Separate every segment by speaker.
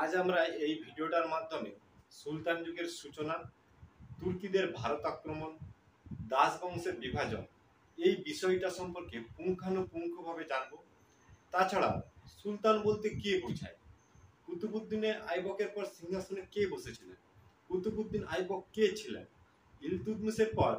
Speaker 1: আজ আমরা এই ভিডিওটার মাধ্যমে সুলতান যুগের সূচনা, তুর্কিদের ভারত আক্রমণ, দাস বংশের বিভাজন এই বিষয়টা সম্পর্কে পুঙ্খানুপুঙ্খভাবে জানব। তাছাড়া সুলতান বলতে কে বোঝায়, কুতুবুদ্দিনে আইবকের পর সিংহাসনে কে বসেছিলেন, কুতুবুদ্দিন আইবক কে ছিলেন, ইলতুৎমিশের পর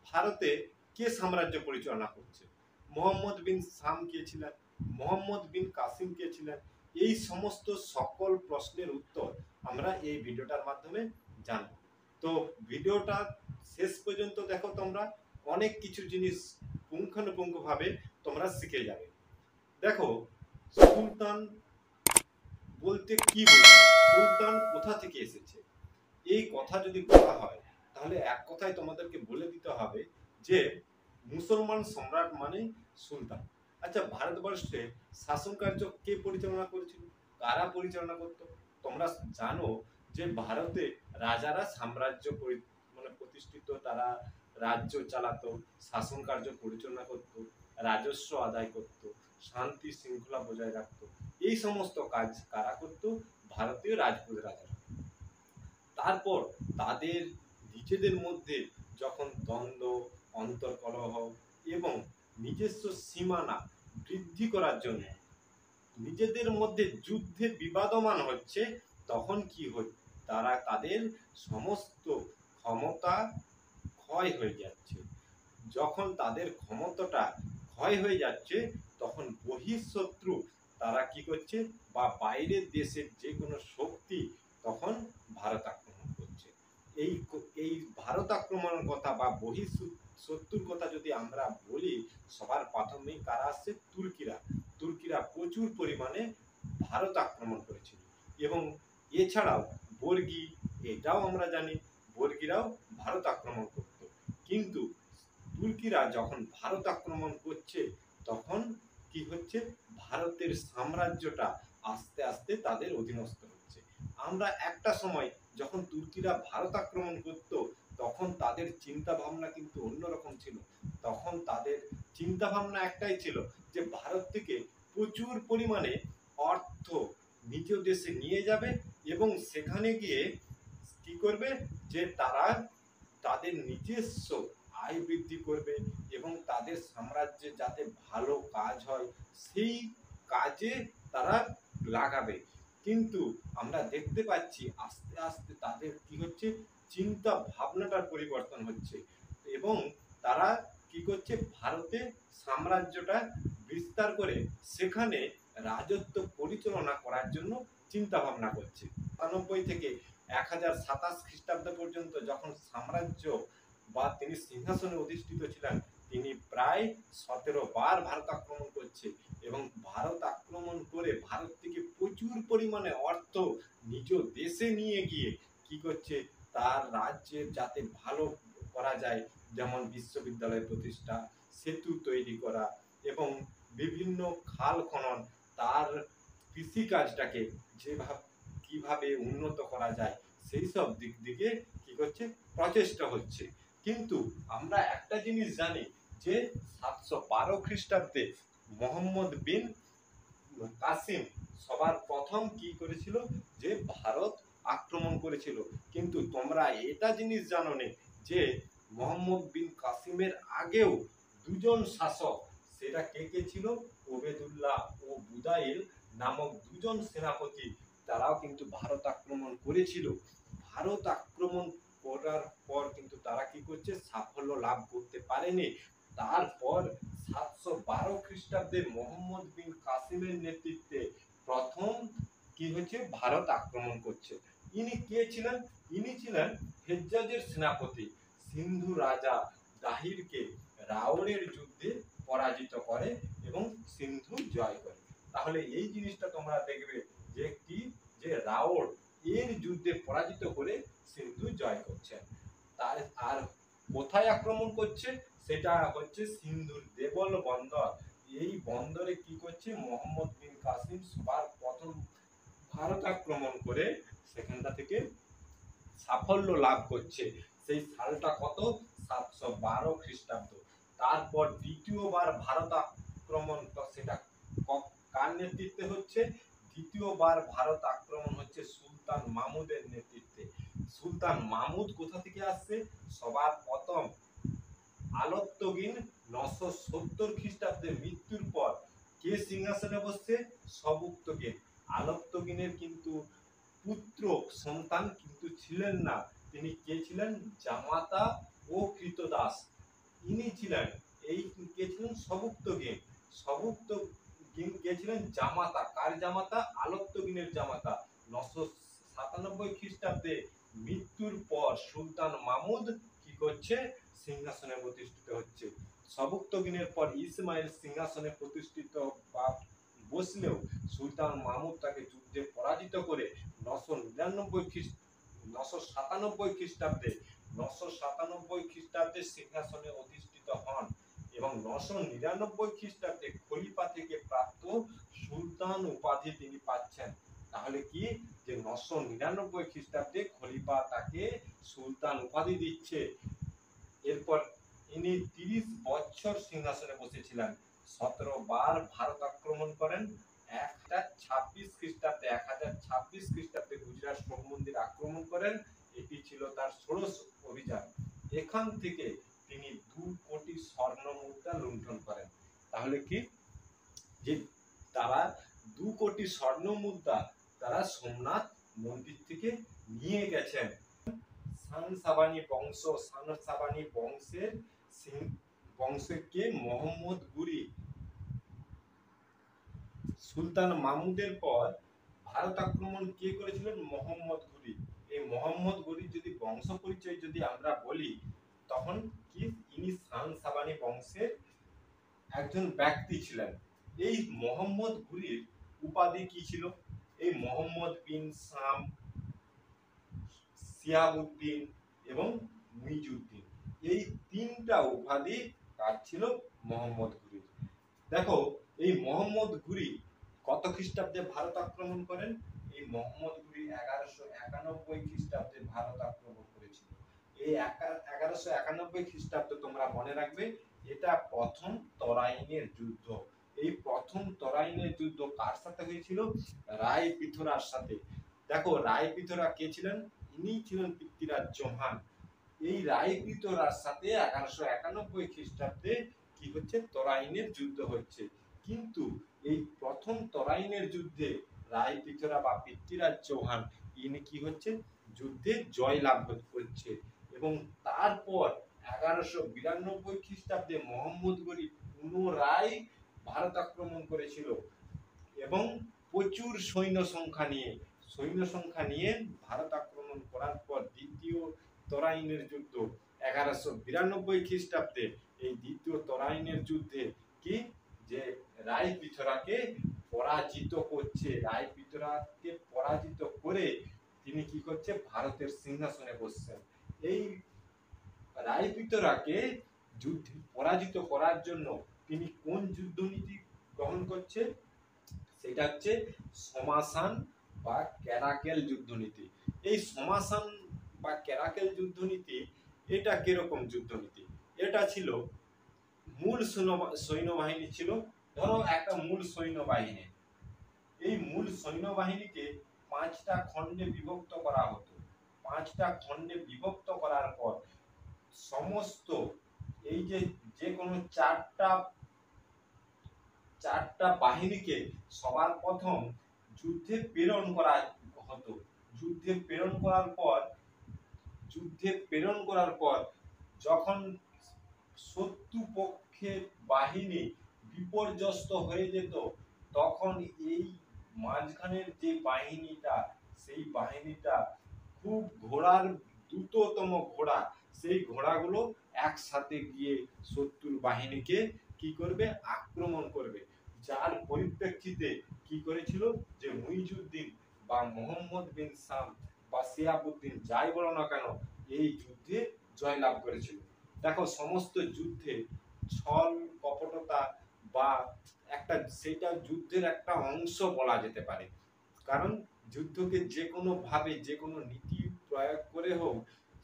Speaker 1: ভারতে কে সাম্রাজ্য পরিচালনা করছে, মোহাম্মদ বিন সাম কে ছিলেন, মোহাম্মদ বিন কাসিম কে ছিলেন, এই সমস্ত সকল প্রশ্নের উত্তর আমরা এই ভিডিওটার মাধ্যমে জানব। তো ভিডিওটা শেষ পর্যন্ত দেখো, তোমরা অনেক কিছু জিনিস পুঙ্খানুপুঙ্খভাবে তোমরা শিখে যাবে। দেখো, সুলতান বলতে কি বোঝায়, সুলতান কোথা থেকে এসেছে, এই কথা যদি বলা হয় তাহলে এক কথায় তোমাদেরকে বলে দিতে হবে যে মুসলমান সম্রাট মানে সুলতান। আচ্ছা, ভারতবর্ষে শাসন কার্য কে পরিচালনা করেছিল, কারা পরিচালনা করত? তোমরা জানো যে ভারতে রাজারা সাম্রাজ্য প্রতিষ্ঠিত, তারা রাজ্য চালাতো, শাসন কার্য পরিচালনা করত, রাজস্ব আদায় করত, শান্তি শৃঙ্খলা বজায় রাখত। এই সমস্ত কাজ কারা করত? ভারতীয় রাজপুত রাজারা। তারপর তাদের নিজেদের মধ্যে যখন দ্বন্দ্ব, অন্তর্কলহ এবং নিজস্ব সীমানা বৃদ্ধি করার জন্য নিজেদের মধ্যে যুদ্ধে বিবাদমান হচ্ছে, তখন কি হচ্ছে, তারা তাদের সমস্ত ক্ষমতা ক্ষয় হয়ে যাচ্ছে। যখন তাদের ক্ষমতাটা ক্ষয় হয়ে যাচ্ছে, তখন বহিঃশত্রু তারা কি করছে, বা বাইরের দেশের যে কোনো শক্তি তখন ভারত আক্রমণ করছে। এই ভারত আক্রমণের কথা বা বহিঃশত্রুর কথা যদি আমরা বলি, সবার প্রাথমিক কারা আসছে? তুর্কিরা প্রচুর পরিমাণে ভারত আক্রমণ করেছিল। এবং এছাড়াও বর্গী, এটাও আমরা জানি, বর্গীরাও ভারত আক্রমণ করত। কিন্তু তুর্কিরা যখন ভারত আক্রমণ করছে, তখন কি হচ্ছে, ভারতের সাম্রাজ্যটা আস্তে আস্তে তাদের অধীনস্থ হচ্ছে। আমরা একটা সময় যখন তুর্কিরা ভারত আক্রমণ করত, তখন তাদের চিন্তা ভাবনা কিন্তু অন্যরকম ছিল। তখন তাদের চিন্তা ভাবনা একটাই ছিল যে ভারত থেকে প্রচুর পরিমাণে অর্থ নিজ দেশে নিয়ে যাবে এবং সেখানে গিয়ে কি করবে, যে তারা তাদের নিজস্ব আয় বৃদ্ধি করবে এবং তাদের সাম্রাজ্যে যাতে ভালো কাজ হয় সেই কাজে তারা লাগাবে। কিন্তু আমরা দেখতে পাচ্ছি আস্তে আস্তে তাদের কি হচ্ছে, চিন্তা ভাবনাটার পরিবর্তন হচ্ছে এবং তারা কি করছে, ভারতে সাম্রাজ্যটা বিস্তার করে সেখানে রাজত্ব পরিচালনা করার জন্য চিন্তা ভাবনা করছে। 97 থেকে 1027 খ্রিস্টাব্দ পর্যন্ত যখন সাম্রাজ্য বা তিনি সিংহাসনে অধিষ্ঠিত ছিলেন, তিনি প্রায় 17 বার ভারত আক্রমণ করছে এবং ভারত আক্রমণ করে ভারত থেকে প্রচুর পরিমাণে অর্থ নিজ দেশে নিয়ে গিয়ে কি করছে, তার রাজ্যের যাতে ভালো করা যায়, যেমন বিশ্ববিদ্যালয় প্রতিষ্ঠা, সেতু তৈরি করা এবং বিভিন্ন খাল খনন, তার কৃষিকাজটাকে কিভাবে উন্নত করা যায় সেই সব দিক দিকে কি করছে, প্রচেষ্টা হচ্ছে। কিন্তু আমরা একটা জিনিস জানি যে 712 খ্রিস্টাব্দে মোহাম্মদ বিন কাসিম সবার প্রথম কি করেছিল, যে ভারত আক্রমণ করেছিল। কিন্তু তোমরা এটা জিনিস জানো না যে মোহাম্মদ বিন কাসিমের আগেও দুজন শাসক, সেটা কে কে ছিল, ওবেদুল্লাহ ও বুদাইল নামক দুজন সেনাপতি, তারাও কিন্তু ভারত আক্রমণ করেছিল। ভারত আক্রমণ করার পর কিন্তু তারা কি করছে, সাফল্য লাভ করতে পারেনি। তারপর 712 খ্রিস্টাব্দে মোহাম্মদ বিন কাসিমের নেতৃত্বে প্রথম কি হচ্ছে, ভারত আক্রমণ করছে। ইনি কে ছিলেন? ইনি ছিলেন হেজ্জাজের সেনাপতি। সিন্ধু রাজা দাহিরকে রাওনের যুদ্ধে পরাজিত করে এবং সিন্ধু জয় করে। তাহলে এই জিনিসটা তোমরা দেখবে যে কি, যে রাওর এর যুদ্ধে পরাজিত করে সিন্ধু জয় করছেন। তার আর কোথায় আক্রমণ করছে, সেটা হচ্ছে সিন্ধুর দেবল বন্দর। এই বন্দরে কি করছে, মোহাম্মদ বিন কাসিম সবার প্রথম ভারত আক্রমণ করে সেখানটা থেকে সাফল্য লাভ করছে। সেই সালটা কত, 712 খ্রিস্টাব্দ। তারপর দ্বিতীয়বার ভারত আক্রমণ, সেটা কার নেতৃত্বে হচ্ছে, দ্বিতীয়বার ভারত আক্রমণ হচ্ছে সুলতান মাহমুদের নেতৃত্বে। সুলতান মাহমুদ কোথা থেকে আসছে? সবার প্রথম আলত্তগিন 970 খ্রিস্টাব্দে মৃত্যুর পর কে সিংহাসনে বসছে? সবুক্তগিন। আলত্তগিনের কিন্তু পুত্র সন্তান কিন্তু ছিলেন না। তিনি কে ছিলেন? জামাতা ও কৃতদাস। ইনি ছিলেন কে ছিলেন? সবুক্তগিন। সবুক্তগিন কে ছিলেন? জামাতা। কার জামাতা? আলত্তগিনের জামাতা। 997 খ্রিস্টাব্দে মৃত্যুর পর সুলতান মাহমুদ কি করছে? সিংহাসনে প্রতিষ্ঠিত হচ্ছে। সবুক্তগিনের পর ইসমাইল সিংহাসনে প্রতিষ্ঠিত বা বসলেও সুলতান মাহমুদ তাকে যুদ্ধে পরাজিত করে 997 খ্রিস্টাব্দে সিংহাসনে অধিষ্ঠিত হন এবং 999 খ্রিস্টাব্দে খলিফা থেকে প্রাপ্ত সুলতান উপাধি তিনি পাচ্ছেন। তাহলে কি যে 999 খ্রিস্টাব্দে খলিফা তাকে সুলতান উপাধি দিচ্ছে। এরপর ইনি 30 বছর সিংহাসনে বসেছিলেন। 17 বার ভারত আক্রমণ করেন। 1026 খ্রিস্টাব্দে গুজরাট শোক মন্দির আক্রমণ করেন। এটি ছিল তার ষোড়শ অভিযান। এখান থেকে তিনি 2 কোটি স্বর্ণ মুদ্রা লুণ্ঠন করেন। তাহলে কি যে তারা 2 কোটি স্বর্ণ মুদ্রা তারা সোমনাথ মন্দির থেকে নিয়ে গেছেন। সানসাবানি বংশের কে? মোহাম্মদ ঘুরি। সুলতান মাহমুদের পর ভারত আক্রমণ কে করেছিলেন? মোহাম্মদ ঘুরি। এই মোহাম্মদ ঘুরির যদি বংশ পরিচয় যদি আমরা বলি তখন কি ইনি সানসাবানি বংশের একজন ব্যক্তি ছিলেন। এই মোহাম্মদ ঘুরির উপাধি কি ছিল? এই মোহাম্মদ বিন শাম, শিহাবুদ্দিন এবং মুইজুদ্দিন, এই তিনটা উপাধি কার ছিল? মোহাম্মদ ঘুরির। দেখো এই মোহাম্মদ ঘুরি কত খ্রিস্টাব্দে ভারত আক্রমণ করেন? এই মোহাম্মদ ঘুরি 1191 খ্রিস্টাব্দে ভারত আক্রমণ করেছিল। এই 1191 খ্রিস্টাব্দ তোমরা মনে রাখবে, এটা প্রথম তরাইনের যুদ্ধ। এই প্রথম তরাইনের যুদ্ধ কার সাথে হয়েছিল? রায় পিথোরার সাথে। দেখো রায় পিথোরা কে ছিলেন? ইনি ছিলেন পৃথ্বীরাজ চৌহান। এই রায় পিথোরার সাথে 1191 খ্রিস্টাব্দে কি হচ্ছে? তরাইনের যুদ্ধ হচ্ছে। কিন্তু এই প্রথম তরাইনের যুদ্ধে রায় পিথোরা বা পৃথ্বীরাজ চৌহান ইনি কি হচ্ছে? যুদ্ধে জয়লাভ করছে এবং তারপর 1192 খ্রিস্টাব্দে মোহাম্মদ ঘুরি পুনরায় ভারত আক্রমণ করেছিল এবং প্রচুর সৈন্য সংখ্যা নিয়ে ভারত আক্রমণ করার পর দ্বিতীয় তরাইনের যুদ্ধ 1192 খ্রিস্টাব্দে এই দ্বিতীয় তরাইনের যুদ্ধে কি যে রায় পিথোরাকে পরাজিত করছে। রায় পিথোরাকে পরাজিত করে তিনি কি করছে? ভারতের সিংহাসনে বসছেন। এই রায় পিথোরাকে যুদ্ধে পরাজিত করার জন্য তিনি কোন যুদ্ধনীতি গ্রহণ করছে? সেটা হচ্ছে সমাসান বা ক্যারাকেল যুদ্ধনীতি। এই সমাসান বা ক্যারাকেল যুদ্ধনীতি এটা কিরকম যুদ্ধনীতি? এটা ছিল মূল সৈন্যবাহিনী ছিল, ধরো একটা মূল সৈন্যবাহিনী। এই মূল সৈন্যবাহিনীকে 5টা খণ্ডে বিভক্ত করা হতো। 5টা খণ্ডে বিভক্ত করার পর সমস্ত এই যে কোনো চারটা বাহিনীকে সবার প্রথম যুদ্ধে প্রেরণ করা হতো। যুদ্ধে প্রেরণ করার পর যখন শত্রুপক্ষের বাহিনী বিপর্যস্ত হয়ে যেত তখন এই মাঝখানের যে বাহিনীটা, সেই বাহিনীটা খুব ঘোড়ার দ্রুততম ঘোড়া, সেই ঘোড়াগুলো একসাথে গিয়ে শত্রুর বাহিনীকে কি করবে? আক্রমণ করবে। যার পরিপ্রেক্ষিতে কি করেছিল যে মুইজুদ্দিন বা মোহাম্মদ বিন শাম বা শিহাবুদ্দিন যাই বলো না কেন এই যুদ্ধে জয়লাভ করেছিল। দেখো সমস্ত যুদ্ধে ছল কপটতা বা সেটা যুদ্ধের একটা অংশ বলা যেতে পারে। কারণ যুদ্ধকে যে কোনো ভাবে যে কোনো নীতি প্রয়োগ করে হোক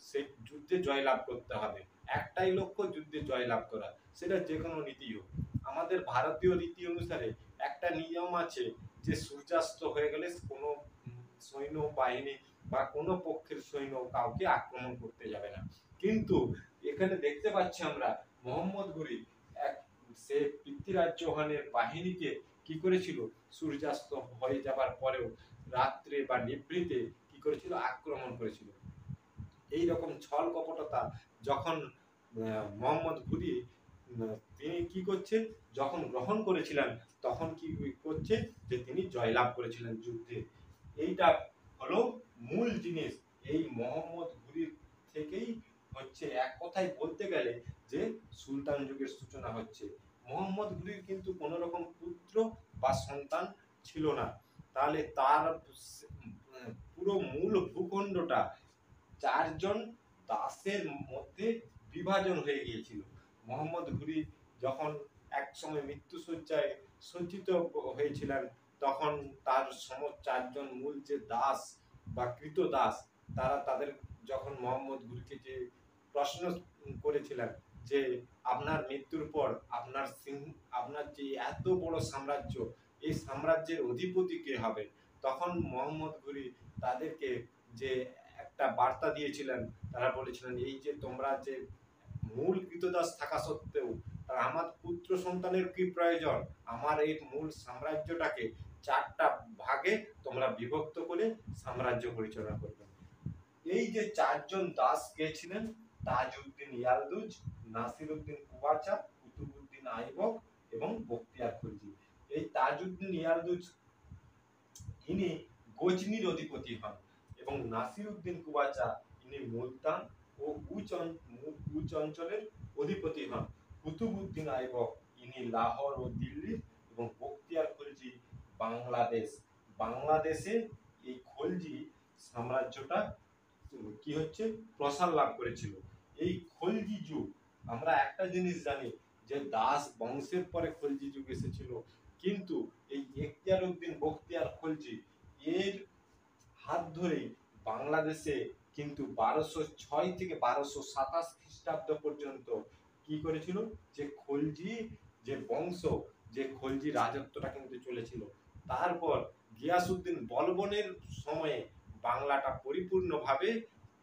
Speaker 1: সেই যুদ্ধে জয়লাভ করতে হবে। একটাই লক্ষ্য, যুদ্ধে জয়লাভ করা, সেটা যে কোনো নীতি হোক। আমাদের ভারতীয় রীতি অনুসারে একটা নিয়ম আছে যে সূর্যাস্ত হয়ে গেলে কোনো সৈন্য বাহিনী বা কোনো পক্ষের সৈন্য কাউকে আক্রমণ করতে যাবে না। কিন্তু এখানে দেখতে পাচ্ছি আমরা মোহাম্মদ ঘুরি এক সে পৃথ্বীরাজ চৌহানের বাহিনীকে কি করেছিল, সূর্যাস্ত হয়ে যাবার পরেও রাত্রে বা নিভৃতে কি করেছিল, আক্রমণ করেছিল। এই রকম ছল কপটতা যখন মোহাম্মদ ঘুরি তিনি কি করছেন, যখন গ্রহণ করেছিলেন তখন কি করছে, যে তিনি জয়লাভ করেছিলেন যুদ্ধে। এইটা হলো মূল জিনিস। এই মোহাম্মদ ঘুরির থেকেই হচ্ছে এক কথায় বলতে গেলে যে সুলতান যুগের সূচনা হচ্ছে। মোহাম্মদ ঘুরির কিন্তু কোন রকম পুত্র বা সন্তান ছিল না, তাহলে তার পুরো মূল ভূখণ্ডটা চারজন দাসের মধ্যে বিভাজন হয়ে গিয়েছিল। মোহাম্মদ ঘুরি যখন এক সময় মৃত্যুশয্যায় সজ্জিত হয়েছিলেন, তখন তার চারজন মূল যে দাস বা কৃতদাস, তারা তাদের যখন মোহাম্মদ ঘুরিকে যে প্রশ্ন করেছিলেন যে আপনার মৃত্যুর পর আপনার যে এত বড় সাম্রাজ্য, এই সাম্রাজ্যের অধিপতি কে হবে, তখন মোহাম্মদ ঘুরি তাদেরকে যে একটা বার্তা দিয়েছিলেন, তারা বলেছিলেন এই যে তোমরা যে মূল কৃতদাস থাকা সত্ত্বেও আমার পুত্র সন্তানের কি প্রয়োজন, আমার এই মূল সাম্রাজ্যটাকে চারটা ভাগে তোমরা বিভক্ত করে সাম্রাজ্য পরিচালনা করবে। এই যে চারজন দাস কে ছিলেন, তাজউদ্দিন ইয়ালদুজ, নাসিরউদ্দিন কুবাচা, কুতুবউদ্দিন আইবক এবং বখতিয়ার খলজি। এই তাজউদ্দিন ইয়ালদুজ ইনি গজনির অধিপতি হন এবং নাসিরউদ্দিন কুবাচা ইনি মুলতান ও উচ অঞ্চলের অধিপতি হন। কুতুবউদ্দিন আইবক ইনি লাহোর ও দিল্লি এবং বখতিয়ার খলজি বাংলাদেশে এই খলজি সাম্রাজ্যটা কি হচ্ছে, প্রসার লাভ করেছিল। এই খলজি যুগ, আমরা একটা জিনিস জানি যে দাস বংশের পরে খলজি যুগ এসেছিল, কিন্তু এই এখতিয়ার উদ্দিন বখতিয়ার খলজি এর হাত ধরেই বাংলাদেশে কিন্তু 1206 থেকে 1227 খ্রিস্টাব্দ পর্যন্ত কি করেছিল, যে খলজি যে বংশ, যে খলজি রাজত্বটা কিন্তু চলেছিল। তারপর গিয়াসউদ্দিন বলবনের সময়ে বাংলাটা পরিপূর্ণভাবে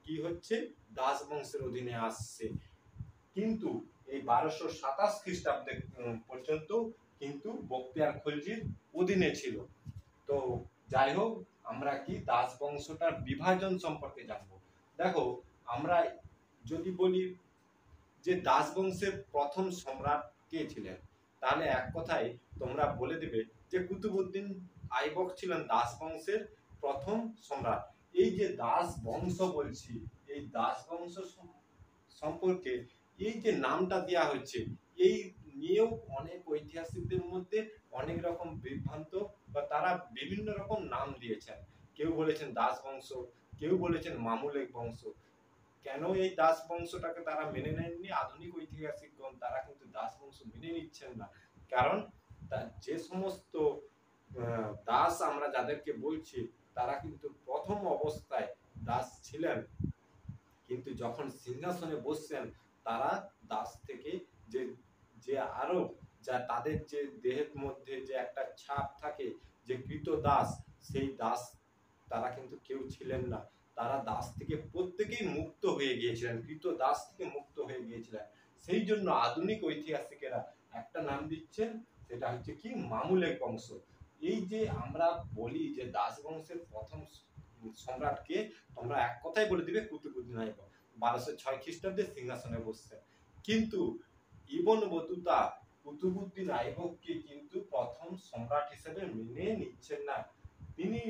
Speaker 1: কি হচ্ছে, দাস বংশের অধীনে আসছে। কিন্তু এই 1227 খ্রিস্টাব্দে পর্যন্ত কিন্তু বখতিয়ার খলজির অধীনে ছিল। তো যাই হোক, আমরা কি দাস বংশটার বিভাজন সম্পর্কে জানবো। দেখো, আমরা যদি বলি যে দাস বংশের প্রথম সম্রাট কে ছিলেন, তাহলে এক কথায় তোমরা বলে দিবে যে কুতুবউদ্দিন আইবক ছিলেন দাস বংশের প্রথম সম্রাট। এই যে দাস বংশ বলছি, এই দাস বংশ সম্পর্কে এই যে নামটা দেওয়া হচ্ছে, এই নিয়েও অনেক ঐতিহাসিকদের মধ্যে অনেক রকম বিভ্রান্ত বা তারা বিভিন্ন রকম নাম দিয়েছেন। কেউ বলেছেন দাস বংশ, কেউ বলেছেন মামুলিক বংশ। কেন এই দাস বংশটাকে তারা মেনে নেননি, আধুনিক ঐতিহাসিকগণ তারা কিন্তু দাস বংশ মেনে নিচ্ছেন না। কারণ যে সমস্ত দাস আমরা যাদেরকে বলছি, তারা কিন্তু প্রথম অবস্থায় দাস ছিলেন, কিন্তু যখন সিংহাসনে বসছেন তারা দাস থেকে যে যে আরো যা তাদের যে দেহের মধ্যে যে একটা ছাপ থাকে যে কৃত দাস, সেই দাস তারা কিন্তু কেউ ছিলেন না। তারা দাস থেকে প্রত্যেকেই মুক্ত হয়ে গিয়েছিলেন, কৃত দাস থেকে মুক্ত হয়ে গিয়েছিলেন। সেই জন্য আধুনিক ঐতিহাসিকেরা একটা নাম দিচ্ছেন, সেটা হচ্ছে কি, মামুলিক বংশ। এই যে আমরা বলি যে দাস বংশের প্রথম সম্রাটকে, তোমরা এক কথাই বলে দিবে কুতুবউদ্দিন আইবক, 1206 খ্রিস্টাব্দে সিংহাসনে বসছেন। কিন্তু ইবন বতুতা কুতুবউদ্দিন আইবককে কিন্তু প্রথম সম্রাট হিসেবে মেনে নিচ্ছেন না। তিনি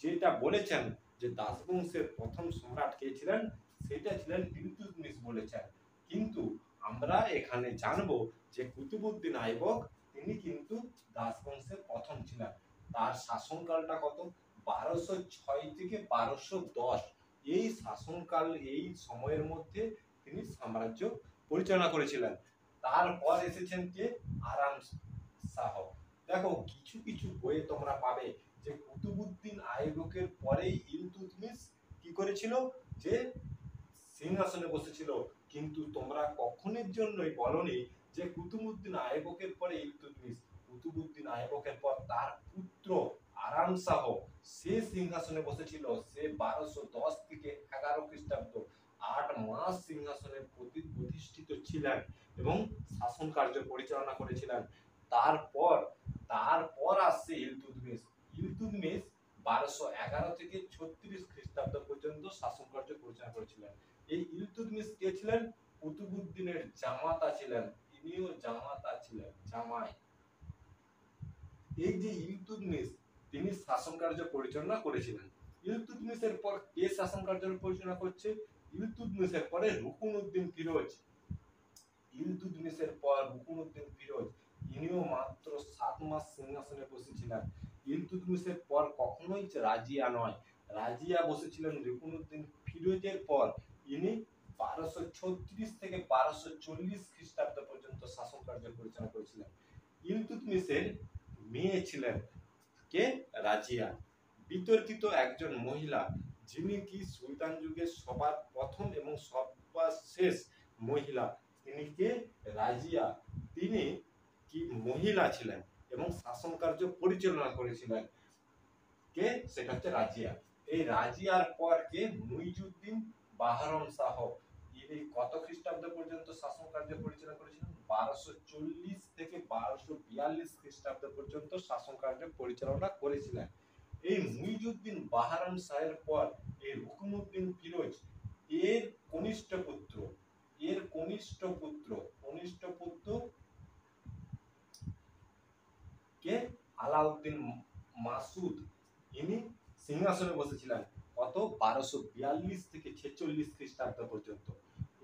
Speaker 1: যেটা বলেছেন যে দাস বংশের প্রথম সম্রাট কে ছিলেন, সেটা ছিলেন ইলতুৎমিশ বলেছেন। কিন্তু আমরা এখানে জানবো যে কুতুবউদ্দিন আইবক তিনি কিন্তু দাস বংশের প্রথম ছিলেন। তার শাসনকালটা কত, 1206 থেকে 1210। এই শাসনকাল, এই সময়ের মধ্যে তিনি সাম্রাজ্য পরিচালনা করেছিলেন। তারপর এসেছেন কে, আরাম শাহ। দেখো, কিছু কিছু বইয়ে তোমরা পাবে যে কুতুবউদ্দিন আইবকের পরেই ইলতুৎমিশ কি করেছিল, যে সিংহাসনে বসেছিল। কিন্তু তোমরা কখনের জন্যই বলনি যে কুতুবউদ্দিন আইবকের পরে ইলতুৎমিশ। কুতুবউদ্দিন আইবকের পর তার পুত্র আরাম শাহ সে সিংহাসনে বসেছিল। সে 1210 থেকে 11 খ্রিস্টাব্দ 8 মাস সিংহাসনে প্রতিষ্ঠিত ছিলেন এবং শাসন কার্য পরিচালনা করেছিলেন। তারপর আসছে ইলতুৎমিশ। ইলতুৎমিশ 1211 থেকে 36 খ্রিস্টাব্দ পর্যন্ত শাসন কার্য পরিচালনা করেছিলেন। এই ইলতুৎমিশ কে ছিলেন? কুতুবউদ্দিনের জামাতা ছিলেন। ইনিও জামাতা ছিলেন, জামাই। এই যে ইলতুৎমিশ, তিনি শাসন কার্য পরিচালনা করেছিলেন। ইলতুৎমিশের পর কে শাসন কার্য পরিচালনা করছে? ইলতুৎমিশের পরে রুকনউদ্দিন ফিরোজ। ইলতুৎমিশের পর রুকনউদ্দিন ফিরোজ, ইনিও মাত্র 7 মাস সিংহাসনে বসেছিলেন। ইলতুৎমিশের পর কখনোই রাজিয়া নয়, রাজিয়া বসেছিলেন রুকনউদ্দিন ফিরোজের পর। ইনি 1236 থেকে 1240 খ্রিস্টাব্দ পর্যন্ত শাসন কার্য পরিচালনা করেছিলেন। ইলতুৎমিশের মেয়ে ছিলেন কে? রাজিয়া। বিতর্কিত একজন মহিলা, যিনি কি সুলতান যুগের সবার প্রথম এবং সবার শেষ মহিলা, তিনি কে? রাজিয়া। তিনি কি মহিলা ছিলেন এবং শাসন কার্য পরিচালনা করেছিলেন। কে? সেটা হচ্ছে রাজিয়া। এই রাজিয়ার পর কে? মুইজউদ্দিন বাহরাম শাহ। ইনি কত খ্রিস্টাব্দ পর্যন্ত শাসন কার্য পরিচালনা করেছিলেন? 1240 থেকে 1242 খ্রিস্টাব্দ পর্যন্ত শাসন কার্য পরিচালনা করেছিলেন। এই মুইজউদ্দিন বাহরাম শাহের পর এই রুকনউদ্দিন ফিরোজ এর কনিষ্ঠ পুত্র কে? আলাউদ্দিন মাসুদ। ইনি সিংহাসনে বসেছিলেন কত? 1242 থেকে 46 খ্রিস্টাব্দ পর্যন্ত।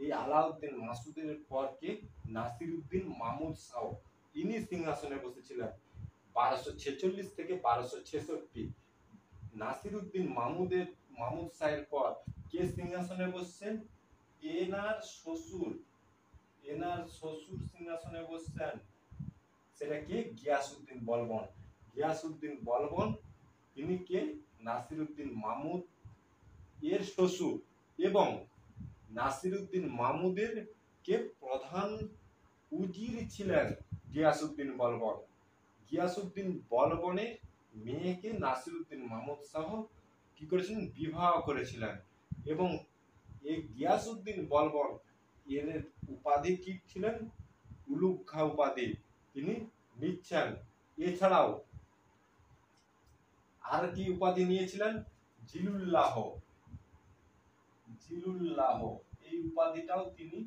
Speaker 1: এই আলাউদ্দিন মাসুদের পর কে? নাসিরউদ্দিন মাহমুদ শাহ। ইনি সিংহাসনে বসেছিলেন 1246 থেকে 1266। নাসিরউদ্দিন মাহমুদ শাহের পর কে সিংহাসনে বসছেন? এনার শ্বশুর সিংহাসনে বসছেন। সেটা কে? গিয়াসউদ্দিন বলবন। গিয়াসউদ্দিন বলবন তিনি কে? নাসিরউদ্দিন মাহমুদ এর শ্বশুর এবং নাসিরউদ্দিন মাহমুদের কে প্রধান উজির ছিলেন গিয়াসউদ্দিন বলবন। গিয়াসউদ্দিন বলবনের মেয়েকে নাসিরউদ্দিন মাহমুদ শাহ কি করেছিলেন? বিবাহ করেছিলেন। এবং এই গিয়াসউদ্দিন বলবন এর উপাধি কি ছিলেন? উলুগ খাঁ উপাধি তিনি নিচ্ছেন। এছাড়াও আর কি উপাধি নিয়েছিলেন? জিলুল্লাহ। এই উপাধিটাও তিনি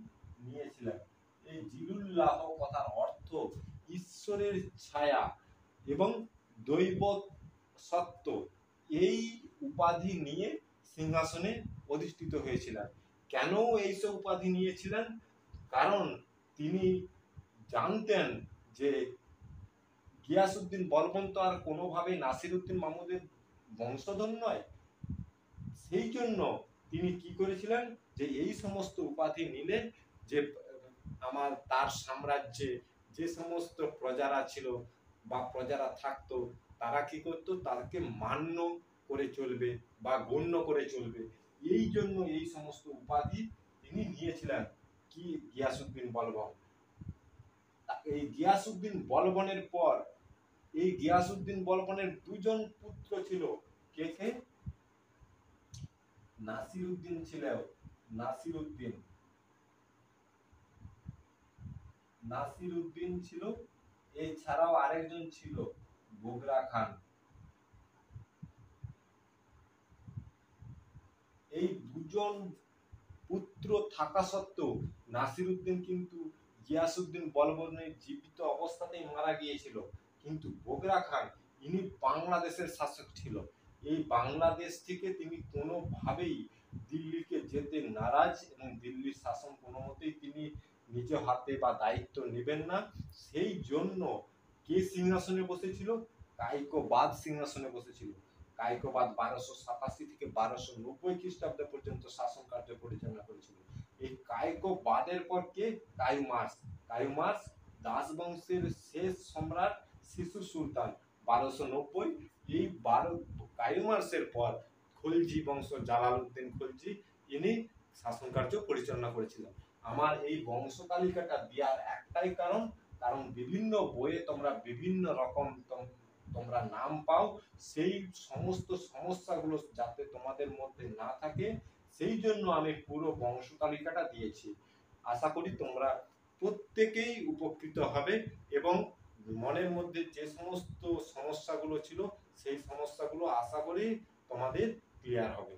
Speaker 1: নিয়েছিলেন। এই জিলুল্লাহ কথার অর্থ ঈশ্বরের ছায়া এবং দৈব সত্য। এই উপাধি নিয়ে সিংহাসনে অধিষ্ঠিত হয়েছিলেন। কেন এইসব উপাধি নিয়েছিলেন? কারণ তিনি জানতেন যে গিয়াসউদ্দিন বলবন তো আর কোনোভাবেই নাসিরউদ্দিন মাহমুদের বংশধর নয়। সেই জন্য তিনি কি করেছিলেন? যে এই সমস্ত উপাধি নিলে যে তার সাম্রাজ্যে যে সমস্ত প্রজারা ছিল বা প্রজারা থাকতো, তারা কি করতো? তাকে মান্য করে চলবে বা গণ্য করে চলবে। এই জন্য এই সমস্ত উপাধি তিনি নিয়েছিলেন কি? গিয়াসউদ্দিন বলবন। এই গিয়াসউদ্দিন বলবনের পর এই গিয়াসউদ্দিন বলবনের দুজন পুত্র ছিল। কে কে? নাসিরউদ্দিন ছিল। নাসিরউদ্দিন ছিল। এছাড়াও আরেকজন ছিল বুগরা খান। এই দুজন পুত্র থাকা সত্ত্বেও নাসিরউদ্দিন কিন্তু গিয়াসউদ্দিন বলবনের জীবিত অবস্থাতেই মারা গিয়েছিল। কিন্তু বুগরা খান ইনি বাংলাদেশের শাসক ছিল। এই বাংলাদেশ থেকে তিনি কোনোভাবেই দিল্লিকে যেতে নারাজ এবং দিল্লির শাসন কোনো মতেই তিনি নিজ হাতে বা দায়িত্ব নেবেন না। সেই জন্য কে সিংহাসনে বসেছিল? কায়কোবাদ সিংহাসনে বসেছিল। কায়কোবাদ 1287 থেকে 1290 খ্রিস্টাব্দ পর্যন্ত শাসন কার্য পরিচালনা করেছিল। এই কায়কোবাদের পর কে? কায়ুমার্স দাস বংশের শেষ সম্রাট শিশু সুলতান 1290। এই কায়ুমার্সের পর খলজি বংশ, জালালউদ্দিন খলজি, ইনি শাসন কার্য পরিচালনা করেছিলেন। আমার এই বংশ তালিকাটা দেওয়ার একটাই কারণ, কারণ বিভিন্ন বইয়ে তোমরা বিভিন্ন রকম তোমরা নাম পাও, সেই সমস্ত সমস্যাগুলো যাতে তোমাদের মধ্যে না থাকে সেই জন্য আমি পুরো বংশ তালিকাটা দিয়েছি। আশা করি তোমরা প্রত্যেকেই উপকৃত হবে এবং মনের মধ্যে যে সমস্ত সমস্যাগুলো ছিল সেই সমস্যাগুলো আশা করি তোমাদের ক্লিয়ার হবে।